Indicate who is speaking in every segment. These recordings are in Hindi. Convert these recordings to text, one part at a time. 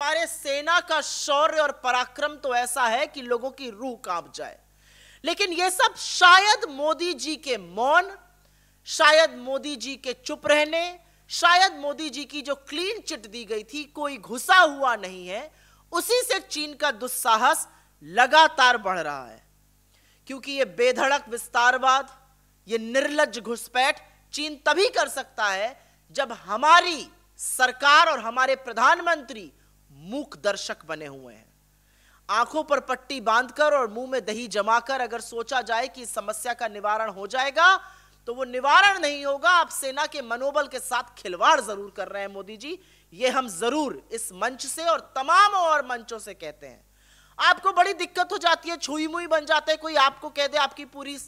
Speaker 1: हमारे सेना का शौर्य और पराक्रम तो ऐसा है कि लोगों की रूह कांप जाए। लेकिन यह सब शायद मोदी जी के मौन, शायद मोदी जी के चुप रहने, शायद मोदी जी की जो क्लीन चिट दी गई थी, कोई घुसा हुआ नहीं है, उसी से चीन का दुस्साहस लगातार बढ़ रहा है। क्योंकि यह बेधड़क विस्तारवाद, यह निर्लज्ज घुसपैठ चीन तभी कर सकता है जब हमारी सरकार और हमारे प्रधानमंत्री मूक दर्शक बने हुए हैं। आंखों पर पट्टी बांधकर और मुंह में दही जमाकर अगर सोचा जाए कि इस समस्या का निवारण हो जाएगा, तो वो निवारण नहीं होगा। आप सेना के मनोबल के साथ खिलवाड़ जरूर कर रहे हैं मोदी जी, ये हम जरूर इस मंच से और तमाम और मंचों से कहते हैं। आपको बड़ी दिक्कत हो जाती है, छुई मुई बन जाते हैं, कोई आपको कह दे आपकी पूरी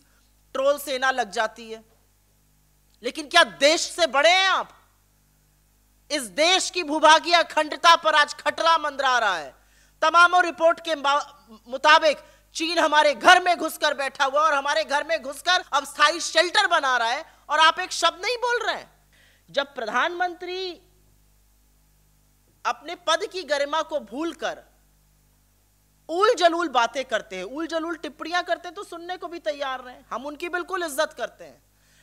Speaker 1: ट्रोल सेना लग जाती है। लेकिन क्या देश से बड़े हैं आप? इस देश की भूभागीय अखंडता पर आज खतरा मंडरा रहा है। तमामों रिपोर्ट के मुताबिक चीन हमारे घर में घुसकर बैठा हुआ और हमारे घर में घुसकर अब स्थायी शेल्टर बना रहा है, और आप एक शब्द नहीं बोल रहे हैं। जब प्रधानमंत्री अपने पद की गरिमा को भूलकर उल जलूल बातें करते हैं, उल जलूल टिप्पणियां करते हैं, तो सुनने को भी तैयार रहे। हम उनकी बिल्कुल इज्जत करते हैं।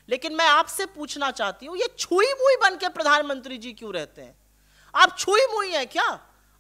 Speaker 1: लेकिन मैं आपसे पूछना चाहती हूं, ये छुई मुई बन के प्रधानमंत्री जी क्यों रहते हैं? आप छुई मुई हैं क्या?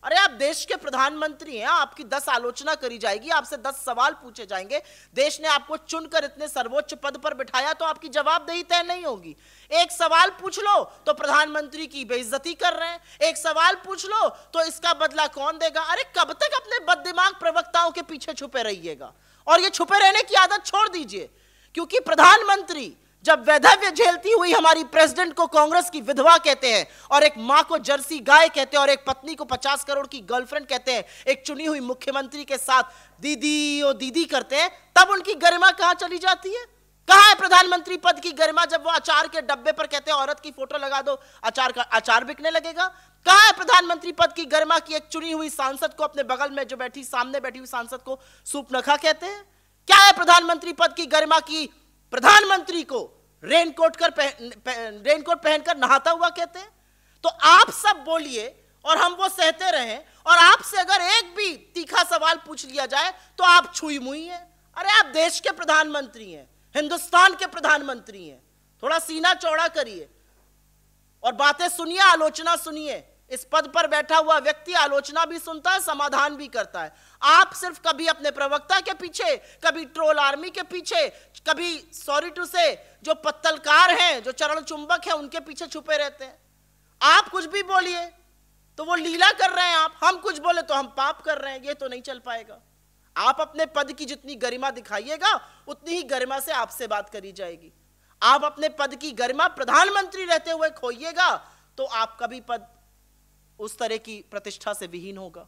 Speaker 1: अरे आप देश के प्रधानमंत्री हैं, आपकी 10 आलोचना करी जाएगी, आपसे 10 सवाल पूछे जाएंगे। देश ने आपको चुनकर इतने सर्वोच्च पद पर बिठाया, तो आपकी जवाबदेही तय नहीं होगी। एक सवाल पूछ लो तो प्रधानमंत्री की बेइज्जती कर रहे हैं, एक सवाल पूछ लो तो इसका बदला कौन देगा? अरे कब तक अपने बददिमाग प्रवक्ताओं के पीछे छुपे रहिएगा? और ये छुपे रहने की आदत छोड़ दीजिए, क्योंकि प्रधानमंत्री जब वैधव्य झेलती हुई हमारी प्रेसिडेंट को कांग्रेस की विधवा कहते हैं, और एक मां को जर्सी गाय कहते हैं, और एक पत्नी को 50 करोड़ की गर्लफ्रेंड कहते हैं, एक चुनी हुई मुख्यमंत्री के साथ दीदी ओ दीदी करते हैं, तब उनकी गरिमा कहां चली जाती है? कहां है प्रधानमंत्री पद की गरिमा जब वो अचार के डब्बे पर कहते हैं औरत की फोटो लगा दो, अचार बिकने लगेगा? कहां है प्रधानमंत्री पद की गरिमा की एक चुनी हुई सांसद को, अपने बगल में जो बैठी सामने बैठी हुई सांसद को सूप नखा कहते हैं? क्या है प्रधानमंत्री पद की गरिमा की प्रधानमंत्री को रेनकोट पहनकर नहाता हुआ कहते हैं? तो आप सब बोलिए और हम वो सहते रहें, और आपसे अगर एक भी तीखा सवाल पूछ लिया जाए तो आप छुई मुई हैं। अरे आप देश के प्रधानमंत्री हैं, हिंदुस्तान के प्रधानमंत्री हैं, थोड़ा सीना चौड़ा करिए और बातें सुनिए, आलोचना सुनिए। इस पद पर बैठा हुआ व्यक्ति आलोचना भी सुनता है, समाधान भी करता है। आप सिर्फ कभी अपने प्रवक्ता के पीछे, कभी ट्रोल आर्मी के पीछे, कभी सॉरी टू से जो पत्तलकार हैं, जो चरण चुंबक हैं, उनके पीछे छुपे रहते हैं। आप कुछ भी बोलिए तो वो लीला कर रहे हैं, आप हम कुछ बोले तो हम पाप कर रहे हैं। ये तो नहीं चल पाएगा। आप अपने पद की जितनी गरिमा दिखाइएगा, उतनी ही गरिमा से आपसे बात करी जाएगी। आप अपने पद की गरिमा प्रधानमंत्री रहते हुए खोइएगा तो आपका भी पद उस तरह की प्रतिष्ठा से विहीन होगा।